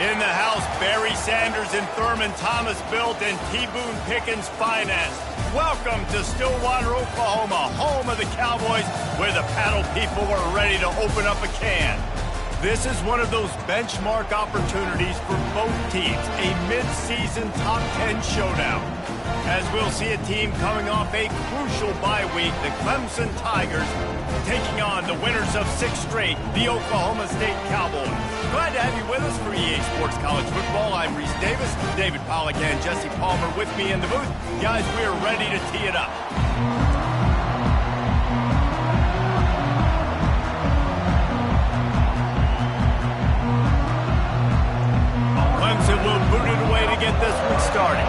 In the house, Barry Sanders and Thurman Thomas built and T. Boone Pickens financed. Welcome to Stillwater, Oklahoma, home of the Cowboys, where the paddle people are ready to open up a can. This is one of those benchmark opportunities for both teams, a mid-season top 10 showdown. As we'll see a team coming off a crucial bye week, the Clemson Tigers taking on the winners of 6 straight, the Oklahoma State Cowboys. Glad to have you with us for EA Sports College Football. I'm Reese Davis, David Pollack and Jesse Palmer with me in the booth. Guys, we are ready to tee it up. Clemson will boot it away to get this one started.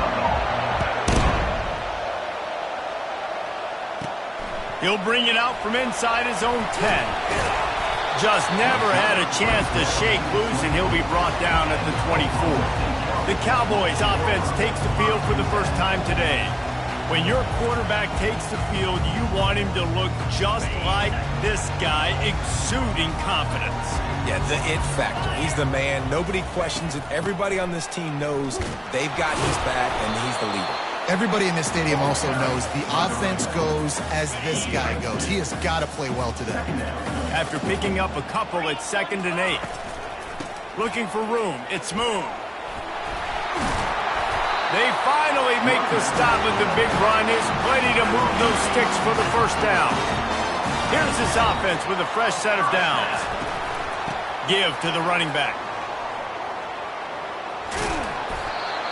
He'll bring it out from inside his own 10. Just never had a chance to shake loose, and he'll be brought down at the 24. The Cowboys offense takes the field for the first time today. When your quarterback takes the field, you want him to look just like this guy, exuding confidence. Yeah, the it factor. He's the man. Nobody questions it. Everybody on this team knows they've got his back, and he's the leader. Everybody in this stadium also knows the offense goes as this guy goes. He has got to play well today. After picking up a couple at 2nd and 8. Looking for room. It's Moon. They finally make the stop at the big run. Is plenty to move those sticks for the first down. Here's this offense with a fresh set of downs. Give to the running back.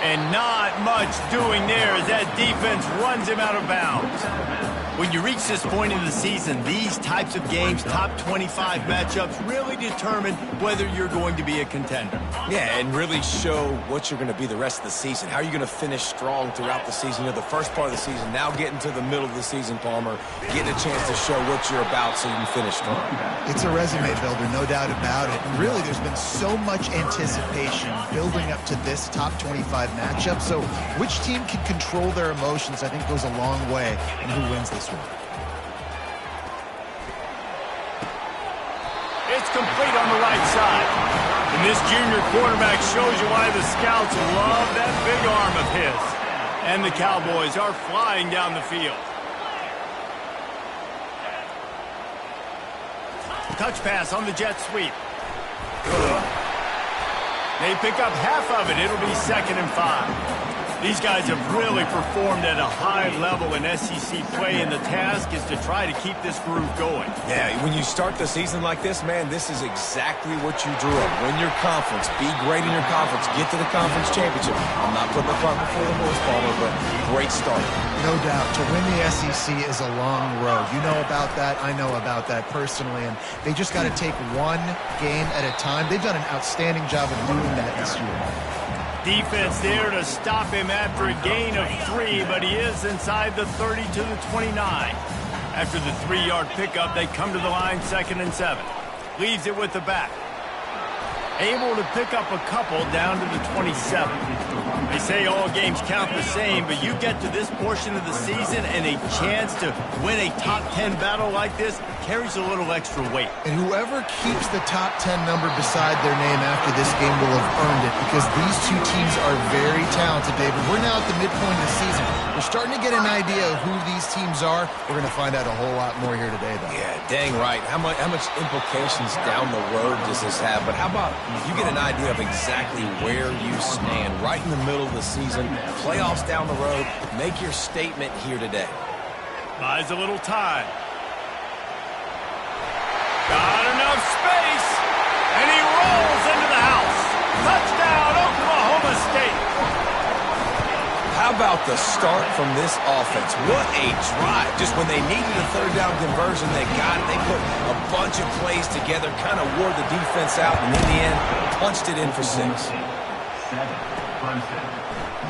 And not much doing there as that defense runs him out of bounds. When you reach this point in the season, these types of games, top 25 matchups, really determine whether you're going to be a contender. Yeah, and really show what you're going to be the rest of the season. How are you going to finish strong throughout the season? You know, the first part of the season, now getting to the middle of the season, Palmer, getting a chance to show what you're about so you can finish strong. It's a resume builder, no doubt about it. And really, there's been so much anticipation building up to this top 25 matchup. So which team can control their emotions, I think, goes a long way in who wins this one. It's complete on the right side. And this junior quarterback shows you why the scouts love that big arm of his. And the Cowboys are flying down the field. Touch pass on the jet sweep. They pick up half of it. It'll be 2nd and 5. These guys have really performed at a high level in SEC play, and the task is to try to keep this groove going. Yeah, when you start the season like this, man, this is exactly what you drew up. Win your conference. Be great in your conference. Get to the conference championship. I'm not putting the cart before the horse, Palmer, but great start. No doubt. To win the SEC is a long road. You know about that. I know about that personally, and they just got to take one game at a time. They've done an outstanding job of doing that this year. Defense there to stop him after a gain of 3, but he is inside the 30 to the 29. After the 3-yard pickup, they come to the line 2nd and 7. Leaves it with the back. Able to pick up a couple down to the 27. They say all games count the same, but you get to this portion of the season and a chance to win a top 10 battle like this carries a little extra weight. And whoever keeps the top 10 number beside their name after this game will have earned it, because these two teams are very talented, David. We're now at the midpoint of the season. We're starting to get an idea of who these teams are. We're going to find out a whole lot more here today, though. Yeah, dang right. How much implications down the road does this have? But how about you get an idea of exactly where you stand right in the middle of the season, playoffs down the road, make your statement here today. Buys a little time. Got enough space, and he rolls into the house. Touchdown, Oklahoma State. How about the start from this offense? What a drive. Just when they needed a 3rd down conversion, they got it. They put a bunch of plays together, kind of wore the defense out, and in the end, punched it in for 6.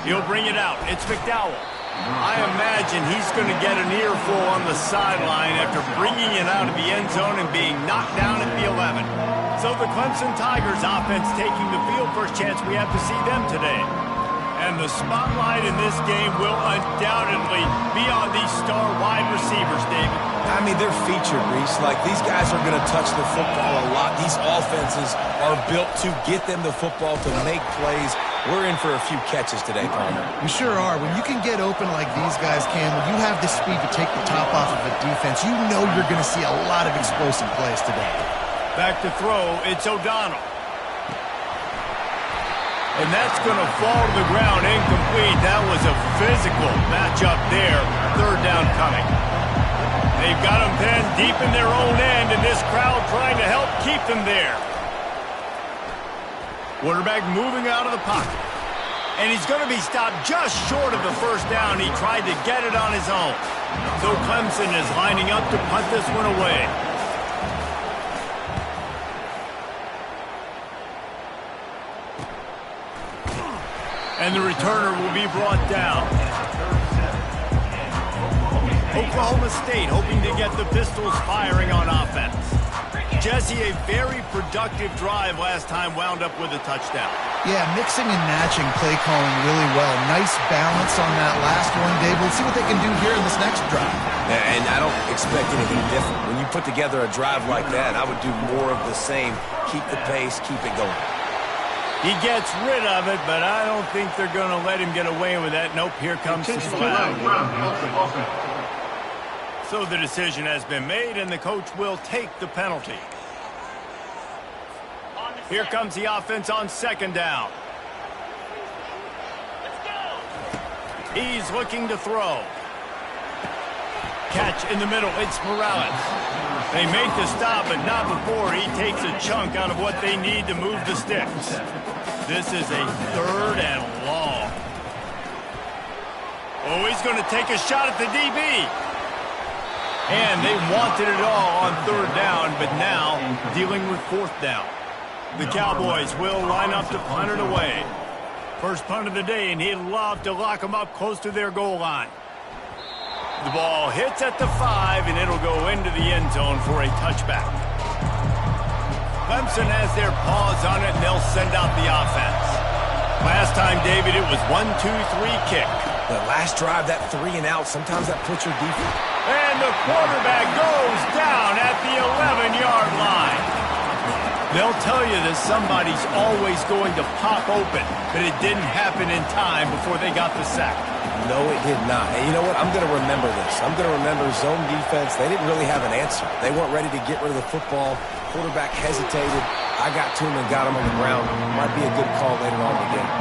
He'll bring it out. It's McDowell. I imagine he's going to get an earful on the sideline after bringing it out of the end zone and being knocked down at the 11. So the Clemson Tigers offense taking the field. First chance we have to see them today. And the spotlight in this game will undoubtedly be on these star wide receivers, David. I mean, they're featured, Reese. Like, these guys are going to touch the football a lot. These offenses are built to get them the football, to make plays. We're in for a few catches today, Palmer. We sure are. When you can get open like these guys can, when you have the speed to take the top off of a defense, you know you're going to see a lot of explosive plays today. Back to throw, it's O'Donnell. And that's going to fall to the ground incomplete. That was a physical matchup there. Third down coming. They've got them pinned deep in their own end, and this crowd trying to help keep them there. Quarterback moving out of the pocket. And he's going to be stopped just short of the first down. He tried to get it on his own. So Clemson is lining up to punt this one away. And the returner will be brought down. Oklahoma State hoping to get the Pistols firing on offense. Jesse, a very productive drive last time, wound up with a touchdown. Yeah, mixing and matching play calling really well. Nice balance on that last one, Dave. We'll see what they can do here in this next drive. And I don't expect anything different. When you put together a drive like that, I would do more of the same. Keep the pace, keep it going. He gets rid of it, but I don't think they're going to let him get away with that. Nope, here comes the flag. So the decision has been made, and the coach will take the penalty. Here comes the offense on second down. He's looking to throw. Catch in the middle. It's Morales. They make the stop, but not before he takes a chunk out of what they need to move the sticks. This is a third and long. Oh, he's going to take a shot at the DB. And they wanted it all on third down, but now dealing with fourth down. The Cowboys will line up to punt it away. First punt of the day, and he'd love to lock them up close to their goal line. The ball hits at the 5, and it'll go into the end zone for a touchback. Clemson has their paws on it, and they'll send out the offense. Last time, David, it was 1-2-3 kick. The last drive, that 3 and out, sometimes that puts your defense. And the quarterback goes down at the 11-yard line. They'll tell you that somebody's always going to pop open, but it didn't happen in time before they got the sack. No, it did not. And you know what? I'm going to remember this. I'm going to remember zone defense. They didn't really have an answer. They weren't ready to get rid of the football. Quarterback hesitated. I got to him and got him on the ground. Might be a good call later on in the game.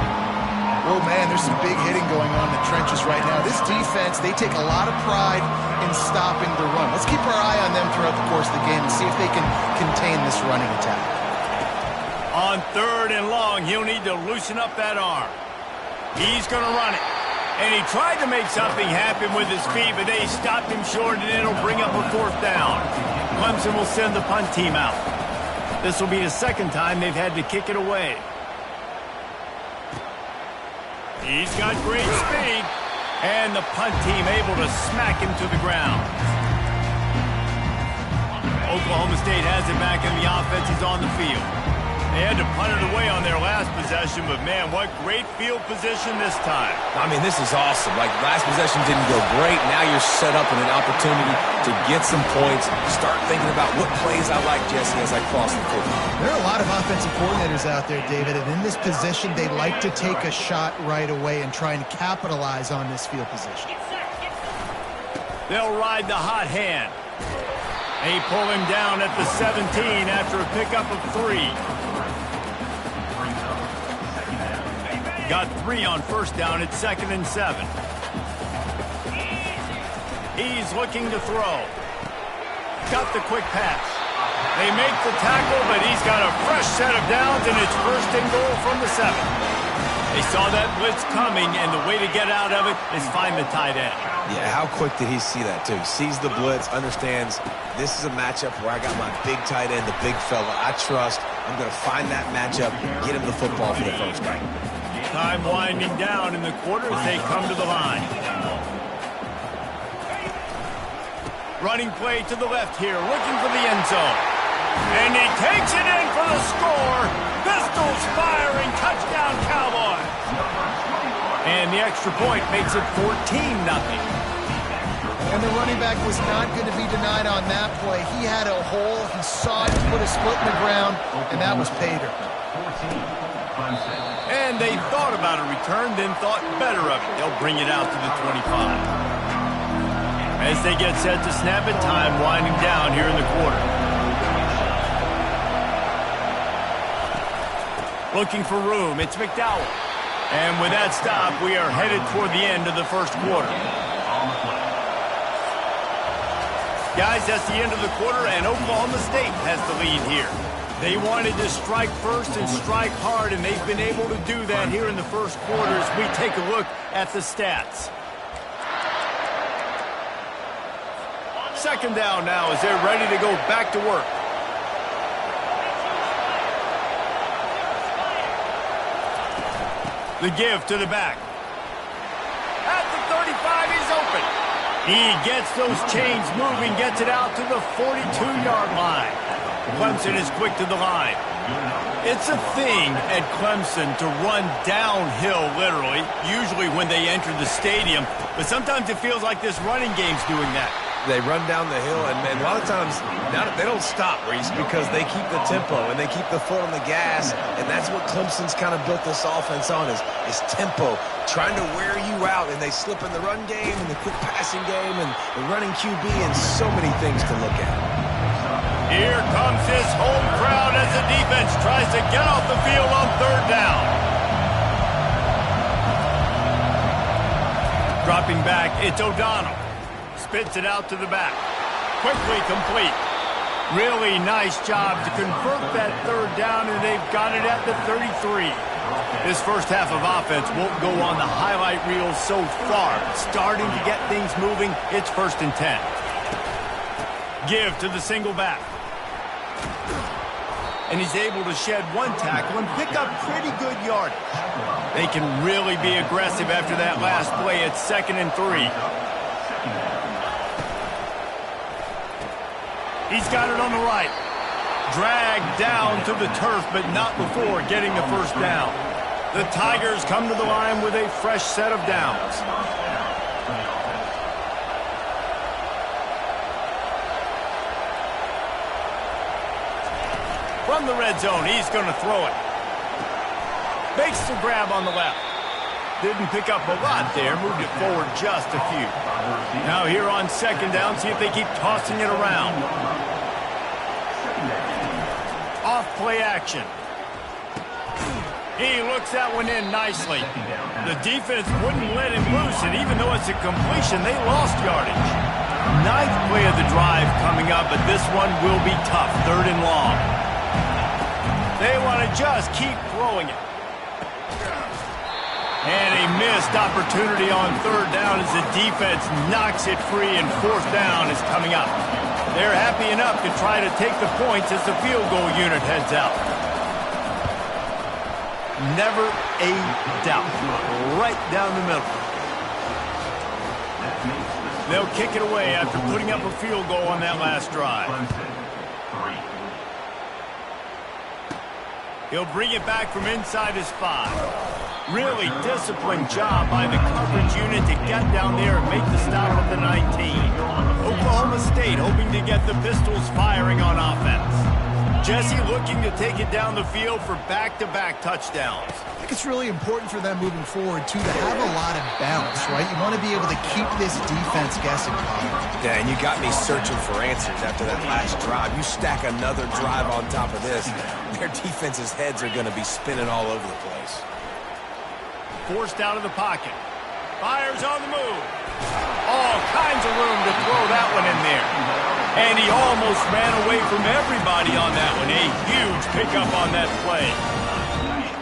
Well, man, there's some big hitting going on in the trenches right now. This defense, they take a lot of pride in stopping the run. Let's keep our eye on them throughout the course of the game and see if they can contain this running attack. On third and long, he'll need to loosen up that arm. He's going to run it. And he tried to make something happen with his feet, but they stopped him short, and it'll bring up a fourth down. Clemson will send the punt team out. This will be the second time they've had to kick it away. He's got great speed, and the punt team able to smack him to the ground. Oklahoma State has it back, and the offense is on the field. They had to punt it away on their last possession, but, man, what great field position this time. I mean, this is awesome. Like, last possession didn't go great. Now you're set up in an opportunity to get some points, start thinking about what plays I like, Jesse, as I cross the field. There are a lot of offensive coordinators out there, David, and in this position, they like to take a shot right away and try and capitalize on this field position. They'll ride the hot hand. They pull him down at the 17 after a pickup of 3. Got 3 on first down. It's 2nd and 7. He's looking to throw. Got the quick pass. They make the tackle, but he's got a fresh set of downs, and it's 1st and goal from the 7. They saw that blitz coming, and the way to get out of it is find the tight end. Yeah, how quick did he see that, too? Sees the blitz, understands this is a matchup where I got my big tight end, the big fella I trust. I'm going to find that matchup, get him the football for the first time. Time winding down in the quarter as they come to the line. Running play to the left here, looking for the end zone. And he takes it in for the score. Pistols firing, touchdown Cowboys. And the extra point makes it 14-0. And the running back was not going to be denied on that play. He had a hole. He saw it, put his foot in the ground, and that was pay dirt. And they thought about a return, then thought better of it. They'll bring it out to the 25. As they get set to snap it, time winding down here in the quarter. Looking for room, it's McDowell. And with that stop, we are headed toward the end of the first quarter. Guys, that's the end of the quarter, and Oklahoma State has the lead here. They wanted to strike first and strike hard, and they've been able to do that here in the first quarter as we take a look at the stats. Second down now as they're ready to go back to work. The give to the back. At the 35, he's open. He gets those chains moving, gets it out to the 42-yard line. Clemson is quick to the line. It's a thing at Clemson to run downhill, literally, usually when they enter the stadium. But sometimes it feels like this running game's doing that. They run down the hill, and a lot of times they don't stop, Reese, because they keep the tempo and they keep the foot on the gas, and that's what Clemson's kind of built this offense on is tempo, trying to wear you out, and they slip in the run game and the quick passing game and the running QB and so many things to look at. Here comes his home crowd as the defense tries to get off the field on third down. Dropping back, it's O'Donnell. Spits it out to the back. Quickly complete. Really nice job to convert that third down, and they've got it at the 33. This first half of offense won't go on the highlight reel so far. Starting to get things moving, it's 1st and 10. Give to the single back. And he's able to shed one tackle and pick up pretty good yardage. They can really be aggressive after that last play. It's 2nd and 3. He's got it on the right. Dragged down to the turf, but not before getting the first down. The Tigers come to the line with a fresh set of downs. From the red zone, he's going to throw it. Makes the grab on the left. Didn't pick up a lot there, moved it forward just a few. Now here on 2nd down, see if they keep tossing it around. Off play action. He looks that one in nicely. The defense wouldn't let him loose, and even though it's a completion, they lost yardage. 9th play of the drive coming up, but this one will be tough, 3rd and long. They want to just keep throwing it. And a missed opportunity on 3rd down as the defense knocks it free, and 4th down is coming up. They're happy enough to try to take the points as the field goal unit heads out. Never a doubt. Right down the middle. They'll kick it away after putting up a field goal on that last drive. He'll bring it back from inside his 5. Really disciplined job by the coverage unit to get down there and make the stop at the 19. Oklahoma State hoping to get the Pistols firing on offense. Jesse looking to take it down the field for back-to-back touchdowns. I think it's really important for them moving forward, too, to have a lot of bounce, right? You want to be able to keep this defense guessing. Yeah, and you got me searching for answers after that last drive. You stack another drive on top of this, their defense's heads are going to be spinning all over the place. Forced out of the pocket. Fires on the move. All kinds of room to throw that one in there. And he almost ran away from everybody on that one. A huge pickup on that play.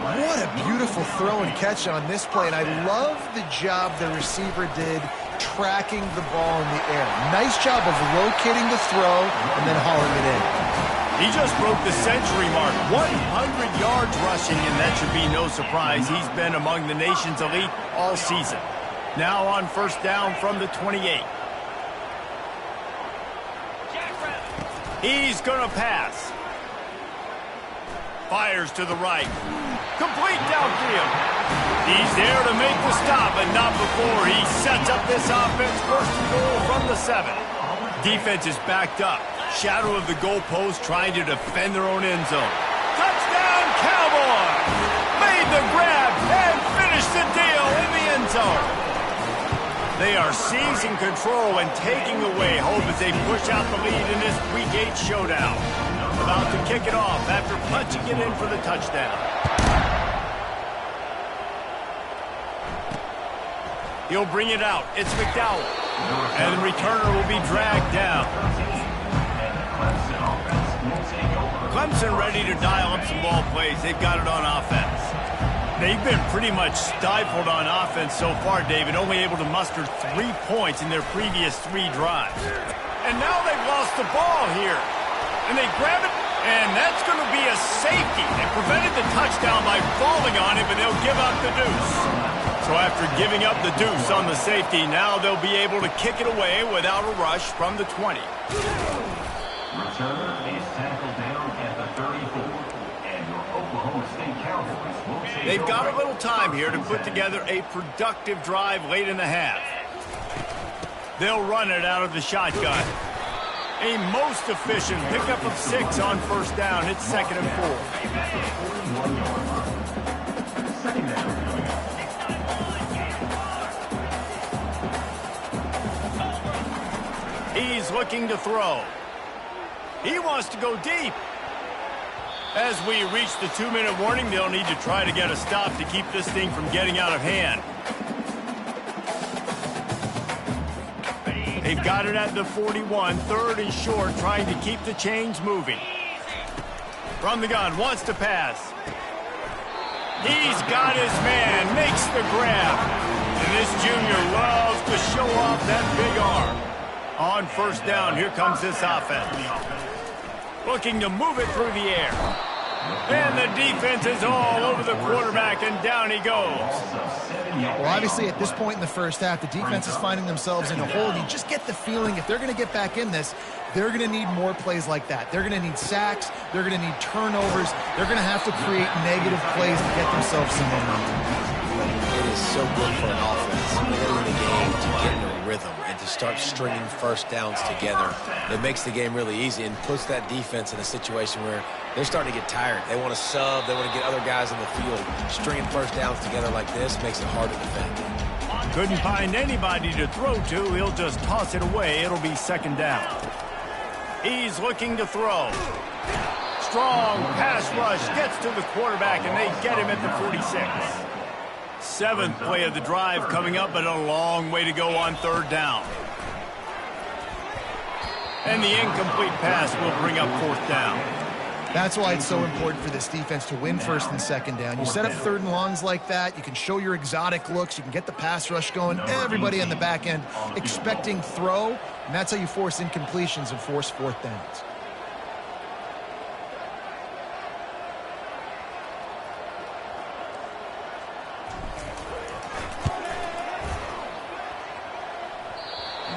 What a beautiful throw and catch on this play. And I love the job the receiver did tracking the ball in the air. Nice job of locating the throw and then hauling it in. He just broke the century mark, 100 yards rushing, and that should be no surprise. He's been among the nation's elite all season. Now on 1st down from the 28. He's going to pass. Fires to the right. Complete downfield. He's there to make the stop, but not before he sets up this offense. First and goal from the 7. Defense is backed up. Shadow of the goalpost trying to defend their own end zone. Touchdown, Cowboys! Made the grab and finished the deal in the end zone. They are seizing control and taking away hope as they push out the lead in this Week 8 showdown. About to kick it off after punching it in for the touchdown. He'll bring it out. It's McDowell. And the returner will be dragged down. Clemson ready to dial up some ball plays. They've got it on offense. They've been pretty much stifled on offense so far, David, only able to muster 3 points in their previous 3 drives. And now they've lost the ball here. And they grab it, and that's going to be a safety. They prevented the touchdown by falling on it, but they'll give up the deuce. So after giving up the deuce on the safety, now they'll be able to kick it away without a rush from the 20. Returner is tackled down at the 34. And your Oklahoma State Cowboys will take They've got a little time here to put together a productive drive late in the half. They'll run it out of the shotgun. A most efficient pickup of 6 on first down. It's 2nd and 4. He's looking to throw. He wants to go deep. As we reach the 2-minute warning, they'll need to try to get a stop to keep this thing from getting out of hand. They've got it at the 41, 3rd and short, trying to keep the chains moving. From the gun, wants to pass. He's got his man, makes the grab. And this junior loves to show off that big arm. On first down, here comes this offense. Looking to move it through the air. And the defense is all over the quarterback, and down he goes. Well, obviously, at this point in the first half, the defense is finding themselves in a hole. You just get the feeling if they're going to get back in this, they're going to need more plays like that. They're going to need sacks. They're going to need turnovers. They're going to have to create negative plays to get themselves some momentum. It is so good for an offense early in the game to get in a rhythm and to start stringing first downs together. It makes the game really easy and puts that defense in a situation where they're starting to get tired. They want to sub. They want to get other guys in the field. Stringing first downs together like this makes it hard to defend. Couldn't find anybody to throw to. He'll just toss it away. It'll be 2nd down. He's looking to throw. Strong pass rush gets to the quarterback, and they get him at the 46. 7th play of the drive coming up, but a long way to go on 3rd down. And the incomplete pass will bring up 4th down. That's why it's so important for this defense to win 1st and 2nd down. You set up 3rd and longs like that. You can show your exotic looks. You can get the pass rush going. Everybody on the back end expecting throw, and that's how you force incompletions and force 4th downs.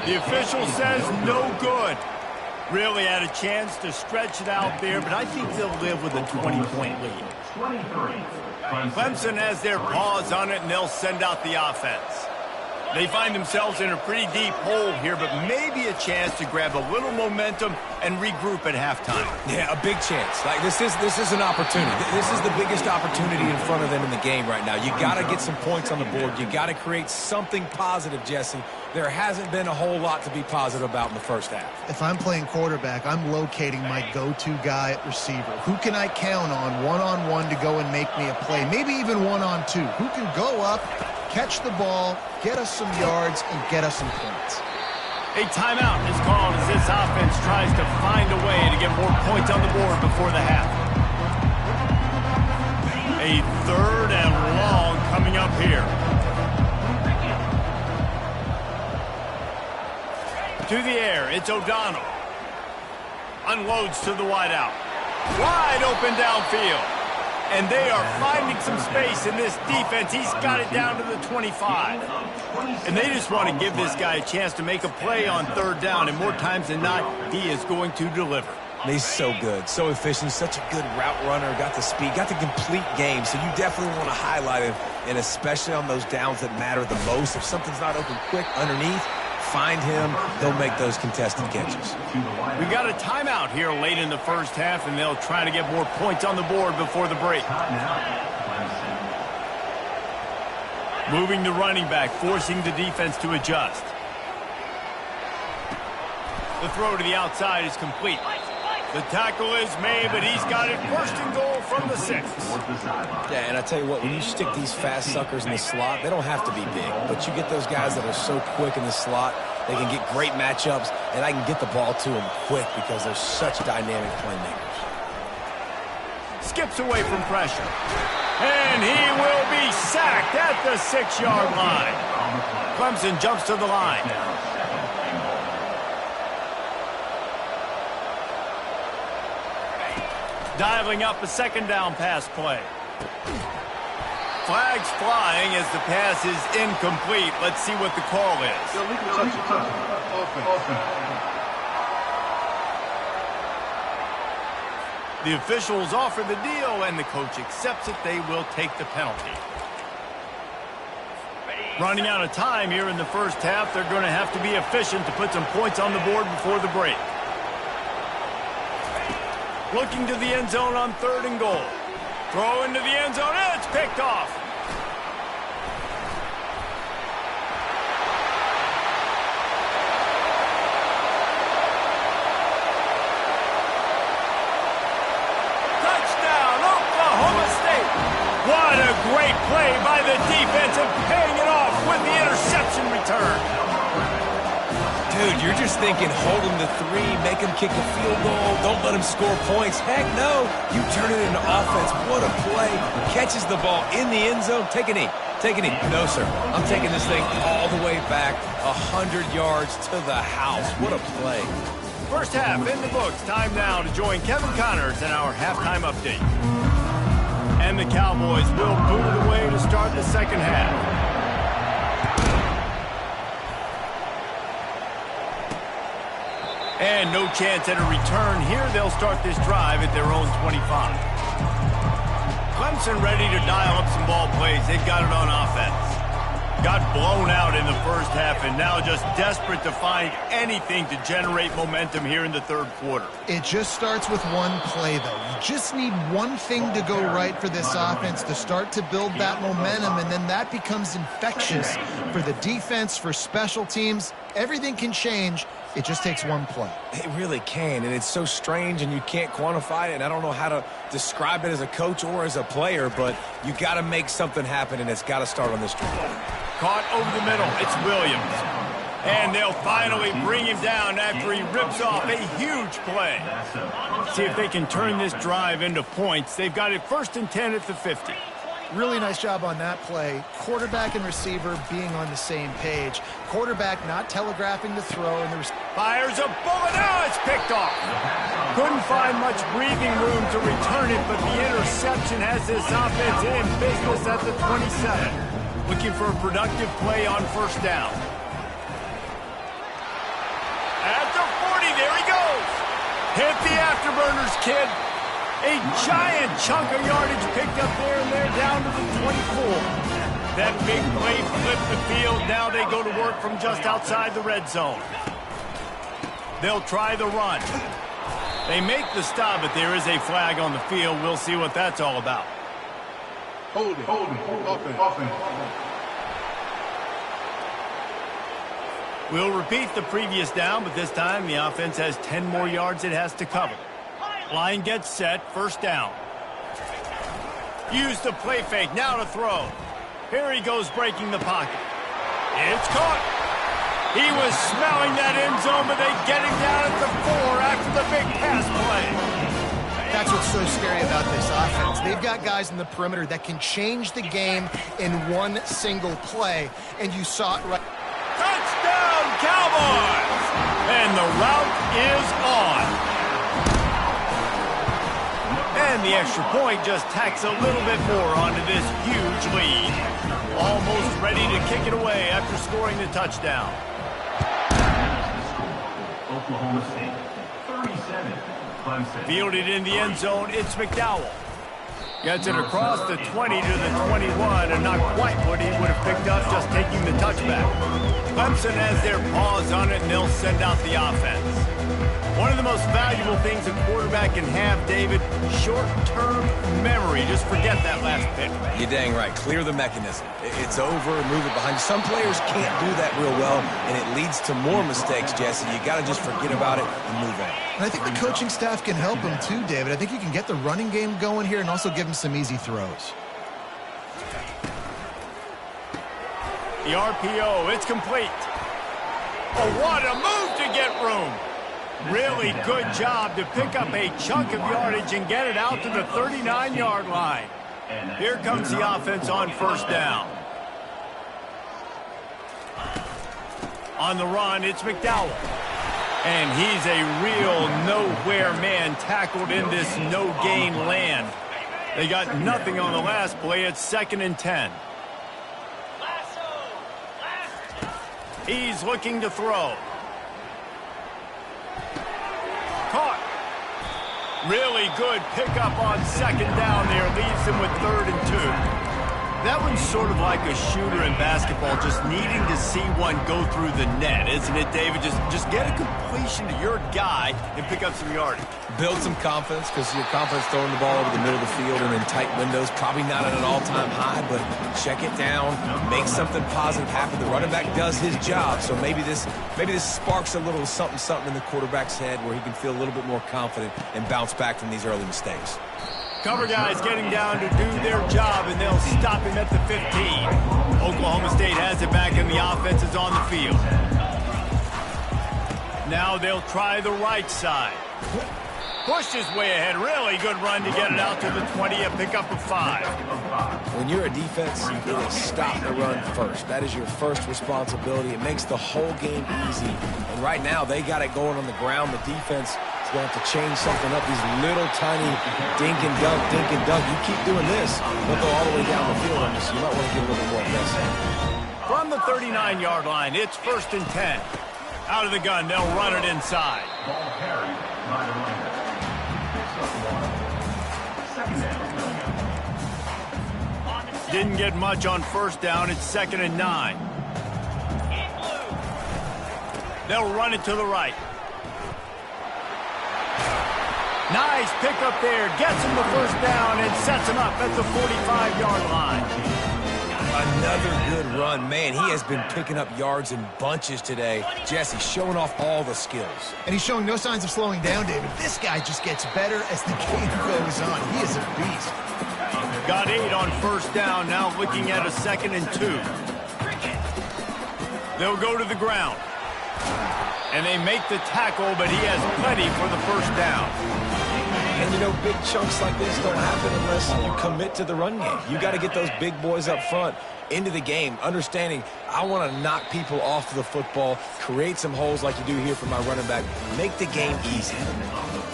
The official says no good. Really had a chance to stretch it out there, but I think they'll live with a 20-point lead. Clemson has their paws on it, and they'll send out the offense. They find themselves in a pretty deep hole here, but maybe a chance to grab a little momentum and regroup at halftime. Yeah, a big chance. Like this is an opportunity. This is the biggest opportunity in front of them in the game right now. You got to get some points on the board. You got to create something positive, Jesse. There hasn't been a whole lot to be positive about in the first half. If I'm playing quarterback, I'm locating my go-to guy at receiver. Who can I count on one-on-one to go and make me a play? Maybe even one-on-two. Who can go up, catch the ball, get us some yards, and get us some points? A timeout is called as this offense tries to find a way to get more points on the board before the half. A 3rd and long coming up here. To the air, it's O'Donnell. Unloads to the wideout. Wide open downfield. And they are finding some space in this defense. He's got it down to the 25. And they just want to give this guy a chance to make a play on 3rd down. And more times than not, he is going to deliver. He's so good, so efficient, such a good route runner, got the speed, got the complete game. So you definitely want to highlight him, and especially on those downs that matter the most. If something's not open quick underneath, find him. He'll make those contested catches. We got a timeout here late in the first half, and they'll try to get more points on the board before the break. Moving the running back, forcing the defense to adjust. The throw to the outside is complete. The tackle is made, but he's got it first and goal from the 6. Yeah, and I tell you what, when you stick these fast suckers in the slot, they don't have to be big. But you get those guys that are so quick in the slot, they can get great matchups, and I can get the ball to them quick because they're such dynamic playmakers. Skips away from pressure. And he will be sacked at the 6-yard line. Clemson jumps to the line. Dialing up a second down pass play. Flags flying as the pass is incomplete. Let's see what the call is. The officials offer the deal, and the coach accepts it. They will take the penalty. Running out of time here in the first half. They're going to have to be efficient to put some points on the board before the break. Looking to the end zone on 3rd and goal. Throw into the end zone, and it's picked off. Touchdown, Oklahoma State. What a great play by the defense and paying it off with the interception return. Dude, you're just thinking, hold him to 3, make him kick a field goal, don't let him score points. Heck no, you turn it into offense. What a play. Catches the ball in the end zone. Take a knee. Take a knee. No, sir. I'm taking this thing all the way back 100 yards to the house. What a play. First half in the books. Time now to join Kevin Connors in our halftime update. And the Cowboys will boot it away to start the second half. And no chance at a return here. They'll start this drive at their own 25. Clemson ready to dial up some ball plays. They've got it on offense. Got blown out in the first half and now just desperate to find anything to generate momentum here in the third quarter. It just starts with one play, though. You just need one thing to go right for this offense to start to build that momentum, and then that becomes infectious for the defense, for special teams. Everything can change. It just takes one play. It really can, and it's so strange, and you can't quantify it, and I don't know how to describe it as a coach or as a player, but you got to make something happen, and it's got to start on this drive. Caught over the middle. It's Williams. And they'll finally bring him down after he rips off a huge play. See if they can turn this drive into points. They've got it 1st and 10 at the 50. Really nice job on that play. Quarterback and receiver being on the same page. Quarterback not telegraphing the throw, and the fires a bullet. Now it's picked off. Couldn't find much breathing room to return it, but the interception has this offense in business at the 27. Looking for a productive play on 1st down. At the 40, there he goes. Hit the afterburners, kid. A giant chunk of yardage picked up there, and they're down to the 24. That big play flipped the field. Now they go to work from just outside the red zone. They'll try the run. They make the stop, but there is a flag on the field. We'll see what that's all about. Hold it. Offense. We'll repeat the previous down, but this time the offense has 10 more yards it has to cover. Line gets set, 1st down. Use the play fake, now to throw. Here he goes breaking the pocket. It's caught. He was smelling that end zone, but they get him down at the 4 after the big pass play. That's what's so scary about this offense. They've got guys in the perimeter that can change the game in one single play, and you saw it right. Touchdown, Cowboys! And the route is on. And the extra point just tacks a little bit more onto this huge lead. Almost ready to kick it away after scoring the touchdown. Oklahoma State, 37. Clemson. Fielded in the end zone, it's McDowell. Gets it across the 20 to the 21, and not quite what he would have picked up just taking the touchback. Clemson has their paws on it, and they'll send out the offense. One of the most valuable things a quarterback can have, David, short-term memory. Just forget that last pick. You're dang right. Clear the mechanism. It's over, move it behind you. Some players can't do that real well, and it leads to more mistakes, Jesse. You got to just forget about it and move on. And I think the coaching staff can help him too, David. I think you can get the running game going here and also give him some easy throws. The RPO, it's complete. Oh, what a move to get room. Really good job to pick up a chunk of yardage and get it out to the 39-yard line. Here comes the offense on first down. On the run, it's McDowell. And he's a real nowhere man tackled in this no-gain land. They got nothing on the last play. It's 2nd and 10. He's looking to throw. Caught. Really good pickup on 2nd down there. Leaves him with 3rd and 2. That one's sort of like a shooter in basketball, just needing to see one go through the net, isn't it, David? Just get a completion to your guy and pick up some yardage. Build some confidence, because your confidence throwing the ball over the middle of the field and in tight windows, probably not at an all-time high, but check it down, make something positive happen. The running back does his job, so maybe this sparks a little something in the quarterback's head where he can feel a little bit more confident and bounce back from these early mistakes. Cover guys getting down to do their job, and they'll stop him at the 15. Oklahoma State has it back, and the offense is on the field. Now they'll try the right side. Pushed his way ahead. Really good run to get it out to the 20, a pickup of 5. When you're a defense, you got to stop the run first. That is your first responsibility. It makes the whole game easy. And right now, they got it going on the ground. The defense is going to have to change something up. These little tiny dink and dunk. You keep doing this, they'll go all the way down the field on you, so you might want to get a little more aggressive. From the 39-yard line, it's 1st and 10. Out of the gun, they'll run it inside. Ball carried by the running back. Didn't get much on first down. It's 2nd and 9. They'll run it to the right. Nice pickup there. Gets him the first down and sets him up at the 45-yard line. Another good run. Man, he has been picking up yards in bunches today. Jesse showing off all the skills. And he's showing no signs of slowing down, David. This guy just gets better as the game goes on. He is a beast. Got 8 on first down. Now looking at a 2nd and 2. They'll go to the ground. And they make the tackle, but he has plenty for the first down. And, you know, big chunks like this don't happen unless you commit to the run game. You got to get those big boys up front into the game, understanding I want to knock people off the football, create some holes like you do here for my running back, make the game easy.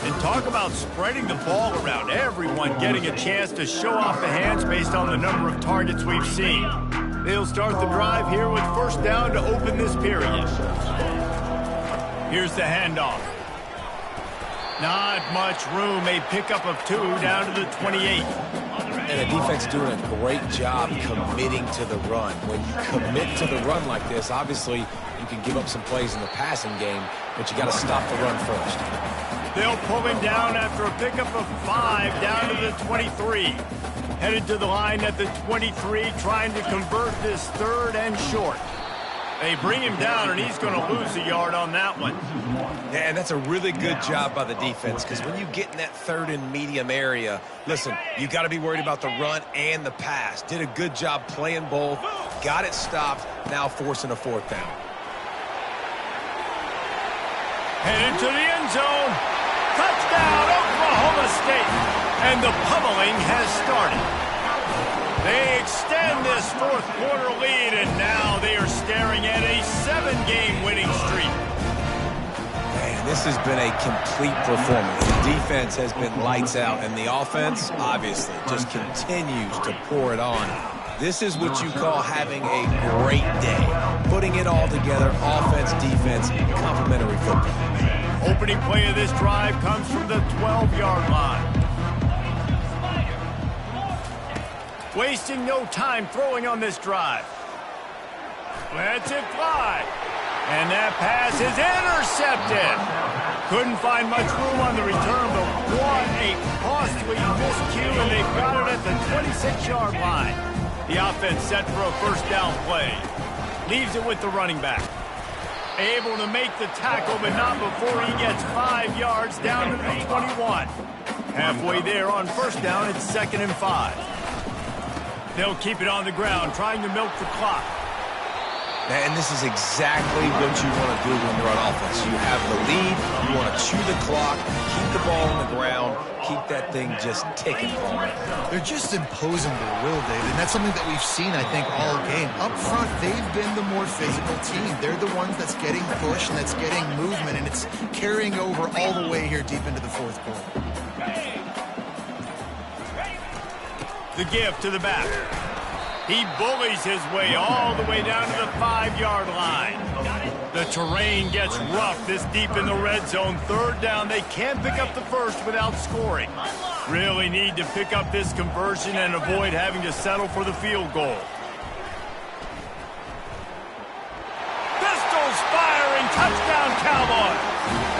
And talk about spreading the ball around. Everyone getting a chance to show off the hands based on the number of targets we've seen. They'll start the drive here with first down to open this period. Here's the handoff. Not much room. A pickup of 2 down to the 28. And the defense doing a great job committing to the run. When you commit to the run like this, obviously you can give up some plays in the passing game, but you got to stop the run first. They'll pull him down after a pickup of 5 down to the 23. Headed to the line at the 23, trying to convert this 3rd and short. They bring him down, and he's going to lose a yard on that one. Yeah, and that's a really good job by the defense, because when you get in that 3rd and medium area, listen, you got to be worried about the run and the pass. Did a good job playing both, got it stopped, now forcing a 4th down. Headed to the end zone. Touchdown, Oklahoma State. And the pummeling has started. They extend this 4th quarter lead, and now they are staring at a 7-game winning streak. Man, this has been a complete performance. The defense has been lights out, and the offense, obviously, just continues to pour it on. This is what you call having a great day. Putting it all together, offense, defense, complimentary football. Opening play of this drive comes from the 12-yard line. Wasting no time throwing on this drive. Lets it fly. And that pass is intercepted. Couldn't find much room on the return, but what a costly miscue, and they've got it at the 26-yard line. The offense set for a first down play. Leaves it with the running back. Able to make the tackle, but not before he gets 5 yards down to the 21. Halfway there on first down, it's 2nd and 5. They'll keep it on the ground, trying to milk the clock. And this is exactly what you want to do when you're on offense. You have the lead, you want to chew the clock, keep the ball on the ground, keep that thing just ticking. They're just imposing their will, David, and that's something that we've seen, I think, all game. Up front, they've been the more physical team. They're the ones that's getting pushed and that's getting movement, and it's carrying over all the way here deep into the fourth quarter. The give to the back. He bullies his way all the way down to the 5-yard line. The terrain gets rough this deep in the red zone. Third down, they can't pick up the first without scoring. Really need to pick up this conversion and avoid having to settle for the field goal. Pistols firing, touchdown Cowboys.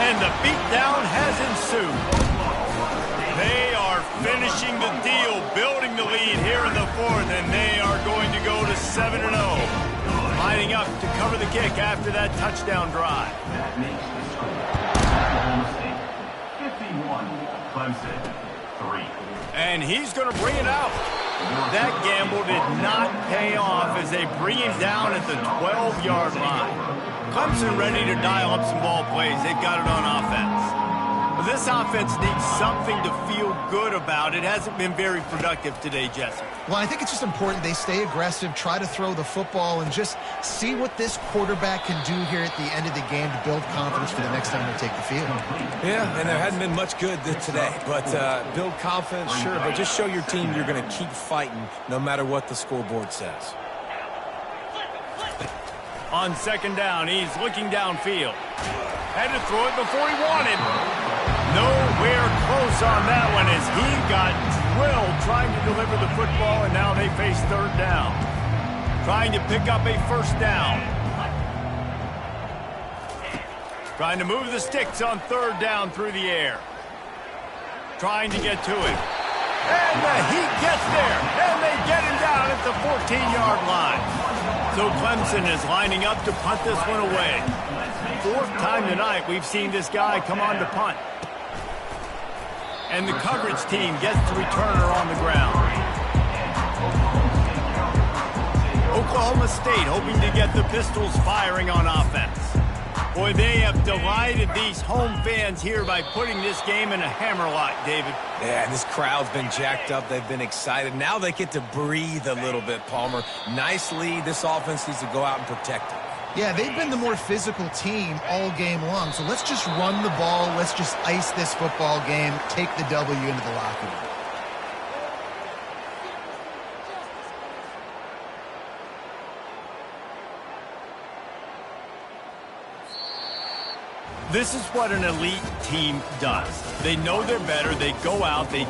And the beatdown has ensued. They are finishing the deal, building the lead here in the fourth, and they are going to go to 7-0. Lining up to cover the kick after that touchdown drive. That makes the score. Oklahoma State, 51. Clemson, 3. And he's going to bring it out. That gamble did not pay off as they bring him down at the 12-yard line. Clemson ready to dial up some ball plays. They've got it on offense. This offense needs something to feel good about. It hasn't been very productive today, Jesse. Well, I think it's just important they stay aggressive, try to throw the football, and just see what this quarterback can do here at the end of the game to build confidence for the next time they take the field. Yeah, and there hasn't been much good today. But build confidence, sure, but just show your team you're going to keep fighting no matter what the scoreboard says. On 2nd down, he's looking downfield. Had to throw it before he wanted. Nowhere close on that one as he got drilled trying to deliver the football, and now they face 3rd down. Trying to pick up a first down. Trying to move the sticks on 3rd down through the air. Trying to get to it. And the Heat gets there, and they get him down at the 14-yard line. So Clemson is lining up to punt this one away. 4th time tonight we've seen this guy come on to punt. And the coverage team gets the returner on the ground. Oklahoma State hoping to get the Pistols firing on offense. Boy, they have delighted these home fans here by putting this game in a hammerlock, David. Yeah, this crowd's been jacked up. They've been excited. Now they get to breathe a little bit, Palmer. Nice lead. This offense needs to go out and protect it. Yeah, they've been the more physical team all game long, so let's just run the ball. Let's just ice this football game, take the W into the locker room. This is what an elite team does. They know they're better. They go out. They